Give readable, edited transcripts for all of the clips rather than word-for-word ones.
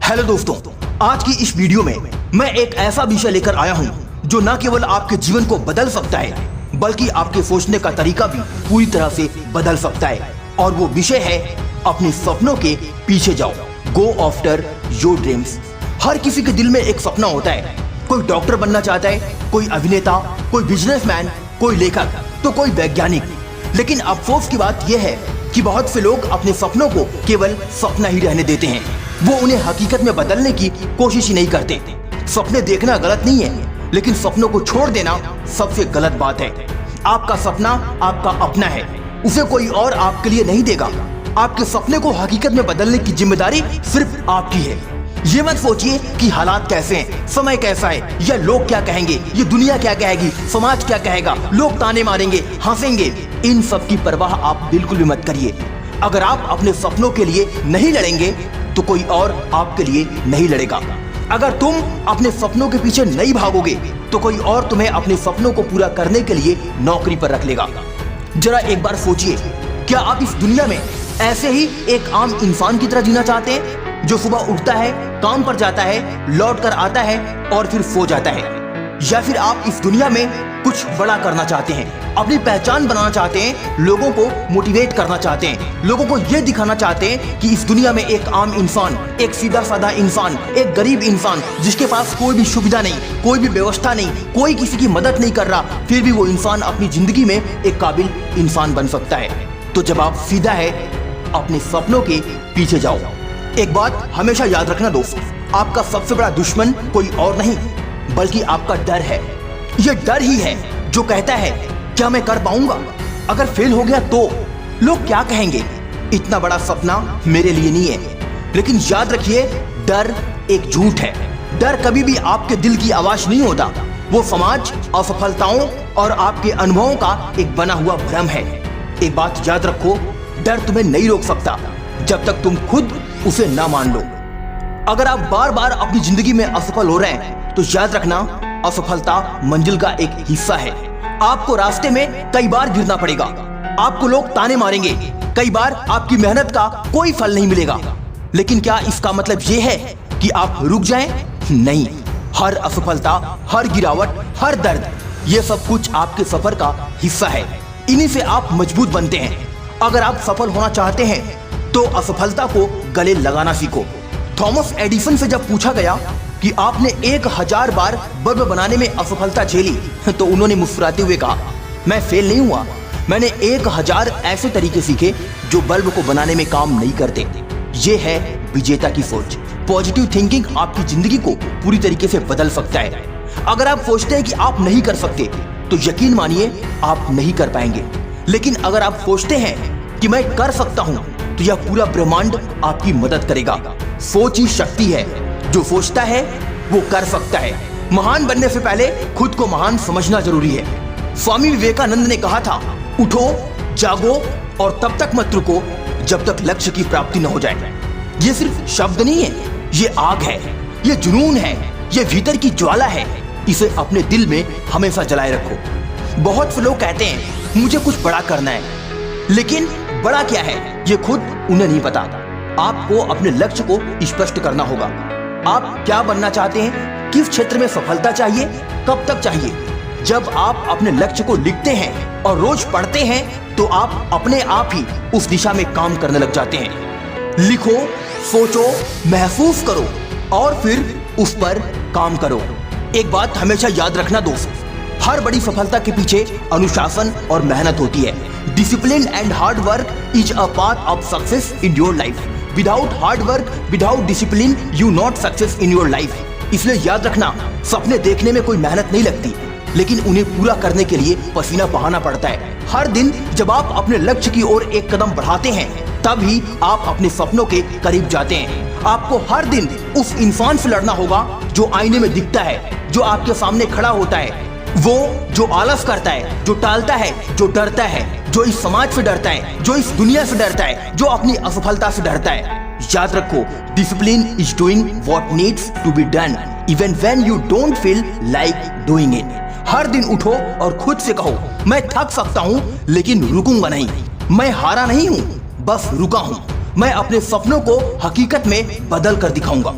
Hello दोस्तों, आज की इस वीडियो में मैं एक ऐसा विषय लेकर आया हूं जो न केवल आपके जीवन को बदल सकता है बल्कि आपके सोचने का तरीका भी पूरी तरह से बदल सकता है। और वो विषय है अपने सपनों के पीछे जाओ। Go after your dreams. हर किसी के दिल में एक सपना होता है। कोई डॉक्टर बनना चाहता है, कोई अभिनेता, कोई बिजनेसमैन, कोई लेखक, तो कोई वैज्ञानिक। लेकिन अफसोस की बात यह है कि बहुत से लोग अपने सपनों को केवल सपना ही रहने देते हैं। वो उन्हें हकीकत में बदलने की कोशिश ही नहीं करते। सपने देखना गलत नहीं है, लेकिन सपनों को छोड़ देना सबसे गलत बात है। आपका सपना आपका अपना है, उसे कोई और आपके लिए नहीं देगा। आपके सपने को हकीकत में बदलने की जिम्मेदारी सिर्फ आपकी है। ये मत सोचिए कि हालात कैसे हैं, समय कैसा है, या लोग क्या कहेंगे, ये दुनिया क्या कहेगी, समाज क्या कहेगा, लोग ताने मारेंगे, हंसेंगे। इन सब की परवाह आप बिल्कुल भी मत करिए। अगर आप अपने सपनों के लिए नहीं लड़ेंगे तो कोई और आपके लिए नहीं लड़ेगा। अगर तुम अपने सपनों के पीछे नहीं भागोगे तो कोई और तुम्हें अपने सपनों को पूरा करने के लिए नौकरी पर रख लेगा। जरा एक बार सोचिए, क्या आप इस दुनिया में ऐसे ही एक आम इंसान की तरह जीना चाहते हैं जो सुबह उठता है, काम पर जाता है, लौट कर आता है और फिर सो जाता है? या फिर आप इस दुनिया में कुछ बड़ा करना चाहते हैं, अपनी पहचान बनाना चाहते हैं, लोगों को मोटिवेट करना चाहते हैं, लोगों को यह दिखाना चाहते हैं कि इस दुनिया में एक आम इंसान, एक सीधा साधा इंसान, एक गरीब इंसान जिसके पास कोई भी सुविधा नहीं, कोई भी व्यवस्था नहीं, कोई किसी की मदद नहीं कर रहा, फिर भी वो इंसान अपनी जिंदगी में एक काबिल इंसान बन सकता है। तो जब आप सीधा है, अपने सपनों के पीछे जाओ। एक बात हमेशा याद रखना दोस्तों, आपका सबसे बड़ा दुश्मन कोई और नहीं बल्कि आपका डर है। यह डर ही है जो कहता है क्या मैं कर पाऊंगा, अगर फेल हो गया तो लोग क्या कहेंगे, इतना बड़ा सपना मेरे लिए नहीं है। लेकिन याद रखिए, डर एक झूठ है। डर कभी भी आपके दिल की आवाज नहीं होता, वो समाज, असफलताओं और आपके अनुभवों का एक बना हुआ भ्रम है। एक बात याद रखो, डर तुम्हें नहीं रोक सकता जब तक तुम खुद उसे ना मान लो। अगर आप बार बार अपनी जिंदगी में असफल हो रहे हैं तो याद रखना, असफलता मंजिल का एक हिस्सा है। आपको रास्ते में कई बार गिरना पड़ेगा, आपको लोग ताने मारेंगे, कई बार आपकी मेहनत का कोई फल नहीं मिलेगा। लेकिन क्या इसका मतलब ये है कि आप रुक जाएं? नहीं। हर असफलता, हर गिरावट, हर दर्द, ये सब कुछ आपके सफर का हिस्सा है। इन्हीं से आप मजबूत बनते हैं। अगर आप सफल होना चाहते हैं तो असफलता को गले लगाना सीखो। थॉमस एडिसन से जब पूछा गया कि आपने 1000 बार बल्ब बनाने में असफलता झेली तो उन्होंने मुस्कुराते हुए कहा, मैं फेल नहीं हुआ, मैंने 1000 ऐसे तरीके सीखे जो बल्ब को बनाने में काम नहीं करते। ये है विजेता की सोच। पॉजिटिव थिंकिंग आपकी जिंदगी को पूरी तरीके से बदल सकता है। अगर आप सोचते हैं कि आप नहीं कर सकते तो यकीन मानिए आप नहीं कर पाएंगे। लेकिन अगर आप सोचते हैं कि मैं कर सकता हूं तो यह पूरा ब्रह्मांड आपकी मदद करेगा। सोच ही शक्ति है, जो सोचता है वो कर सकता है। महान बनने से पहले खुद को महान समझना जरूरी है। स्वामी विवेकानंद ने कहा था, उठो, जागो और तब तक मत रुको जब तक लक्ष्य की प्राप्ति न हो जाए। ये सिर्फ शब्द नहीं है, ये आग है, ये जुनून है, ये भीतर की ज्वाला है। इसे अपने दिल में हमेशा जलाए रखो। बहुत से लोग कहते हैं मुझे कुछ बड़ा करना है, लेकिन बड़ा क्या है ये खुद उन्हें नहीं पता। आपको अपने लक्ष्य को स्पष्ट करना होगा। आप क्या बनना चाहते हैं, किस क्षेत्र में सफलता चाहिए, कब तक चाहिए? जब आप अपने लक्ष्य को लिखते हैं और रोज पढ़ते हैं तो आप अपने आप ही उस दिशा में काम करने लग जाते हैं। लिखो, सोचो, महसूस करो और फिर उस पर काम करो। एक बात हमेशा याद रखना दोस्त, हर बड़ी सफलता के पीछे अनुशासन और मेहनत होती है। Discipline and hard work is a part of success in your life. Without hard work, without discipline, you not success in your life. इसलिए याद रखना, सपने देखने में कोई मेहनत नहीं लगती, लेकिन उन्हें पूरा करने के लिए पसीना बहाना पड़ता है। हर दिन जब आप अपने लक्ष्य की ओर एक कदम बढ़ाते हैं तब ही आप अपने सपनों के करीब जाते हैं। आपको हर दिन उस इंसान से लड़ना होगा जो आईने में दिखता है, जो आपके सामने खड़ा होता है, वो जो आलस करता है, जो टालता है, जो डरता है, जो इस समाज से डरता है, जो इस दुनिया से डरता है, जो अपनी असफलता से डरता है। याद रखो, discipline is doing what needs to be done even when you don't feel like doing it. हर दिन उठो और खुद से कहो, मैं थक सकता हूं लेकिन रुकूंगा नहीं, मैं हारा नहीं हूं, बस रुका हूं, मैं अपने सपनों को हकीकत में बदल कर दिखाऊंगा।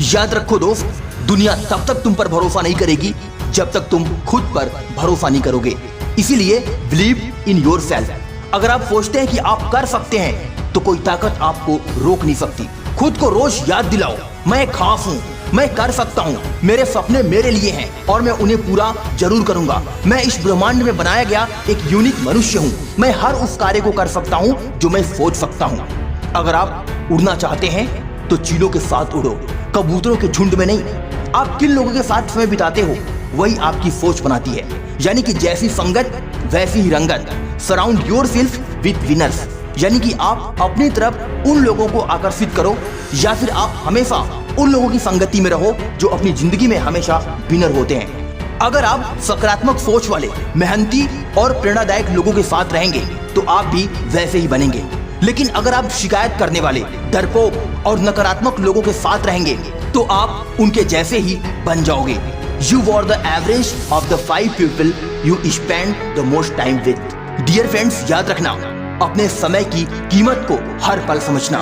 याद रखो दोस्त, दुनिया तब तक तुम पर भरोसा नहीं करेगी जब तक तुम खुद पर भरोसा नहीं करोगे। इसीलिए बिलीव इन योरसेल्फ। अगर आप सोचते हैं कि आप कर सकते हैं तो कोई ताकत आपको रोक नहीं सकती। खुद को रोज याद दिलाओ, मैं खास हूँ, मैं कर सकता हूँ, मेरे सपने मेरे लिए हैं और मैं उन्हें पूरा जरूर करूंगा। मैं इस ब्रह्मांड में बनाया गया एक यूनिक मनुष्य हूँ। मैं हर उस कार्य को कर सकता हूँ जो मैं सोच सकता हूँ। अगर आप उड़ना चाहते हैं तो चीलों के साथ उड़ो, कबूतरों के झुंड में नहीं। आप किन लोगों के साथ समय बिताते हो वही आपकी सोच बनाती है। यानी कि जैसी संगत वैसी ही रंगत। Surround yourself with winners. यानी कि आप अपनी तरफ उन लोगों को आकर्षित करो या फिर आप हमेशा उन लोगों की संगति में रहो जो अपनी जिंदगी में हमेशा विनर होते हैं। अगर आप सकारात्मक सोच वाले, मेहनती और प्रेरणादायक लोगों के साथ रहेंगे तो आप भी वैसे ही बनेंगे। लेकिन अगर आप शिकायत करने वाले, डरपोक और नकारात्मक लोगों के साथ रहेंगे तो आप उनके जैसे ही बन जाओगे। You are the average of the 5 people you spend the most time with. Dear friends, याद रखना, अपने समय की कीमत को हर पल समझना।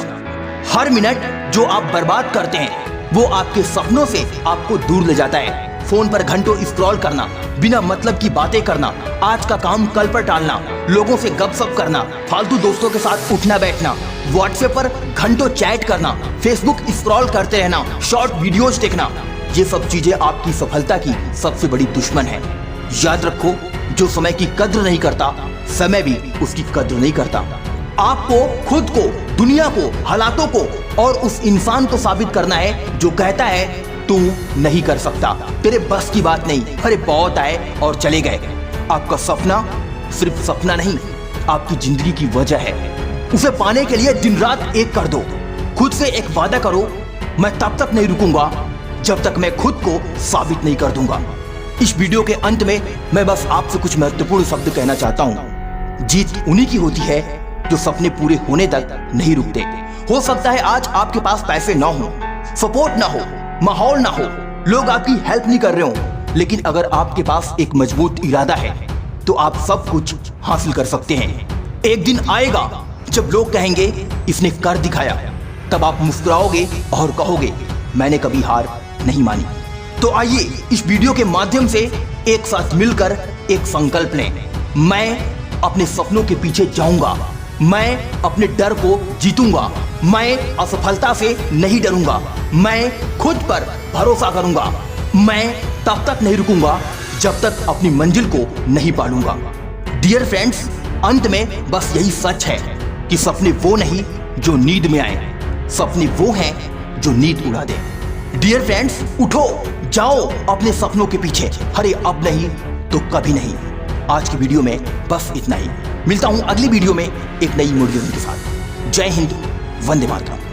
हर मिनट जो आप बर्बाद करते हैं वो आपके सपनों से आपको दूर ले जाता है। फोन पर घंटों स्क्रॉल करना, बिना मतलब की बातें करना, आज का काम कल पर टालना, लोगों से गपशप करना, फालतू दोस्तों के साथ उठना बैठना, व्हाट्सएप पर घंटों चैट करना, फेसबुक स्क्रॉल करते रहना, शॉर्ट वीडियोज देखना, ये सब चीजें आपकी सफलता की सबसे बड़ी दुश्मन है। याद रखो, जो समय की कद्र नहीं करता, समय भी उसकी कद्र नहीं करता। आपको खुद को, दुनिया को, हालातों को और उस इंसान को साबित करना है जो कहता है तू नहीं कर सकता, तेरे बस की बात नहीं। अरे बहुत आए और चले गए। आपका सपना सिर्फ सपना नहीं, आपकी जिंदगी की वजह है। उसे पाने के लिए दिन रात एक कर दो। खुद से एक वादा करो, मैं तब तक नहीं रुकूंगा जब तक मैं खुद को साबित नहीं कर दूंगा। इस वीडियो के अंत में मैं बस आपसे कुछ महत्वपूर्ण शब्द कहना चाहता हूँ। जीत उन्हीं की होती है जो सपने पूरे होने तक नहीं रुकते। हो सकता है आज आपके पास पैसे ना हो, सपोर्ट ना हो, माहौल ना हो, लोग आपकी हेल्प नहीं कर रहे हो, लेकिन अगर आपके पास एक मजबूत इरादा है तो आप सब कुछ हासिल कर सकते हैं। एक दिन आएगा जब लोग कहेंगे इसने कर दिखाया, तब आप मुस्कुराओगे और कहोगे मैंने कभी हार नहीं मानी। तो आइए इस वीडियो के माध्यम से एक साथ मिलकर एक संकल्प लें। मैं अपने सपनों के पीछे जाऊंगा, मैं अपने डर को जीतूंगा, मैं असफलता से नहीं डरूंगा, मैं खुद पर भरोसा करूंगा, मैं तब तक नहीं रुकूंगा जब तक अपनी मंजिल को नहीं पालूंगा। डियर फ्रेंड्स, अंत में बस यही सच है कि सपने वो नहीं जो नींद में आए, सपने वो हैं जो नींद उड़ा दे। डियर फ्रेंड्स, उठो, जाओ अपने सपनों के पीछे। अरे अब नहीं तो कभी नहीं। आज की वीडियो में बस इतना ही। मिलता हूं अगली वीडियो में एक नई मोटिवेशन के साथ। जय हिंद, वंदे मातरम।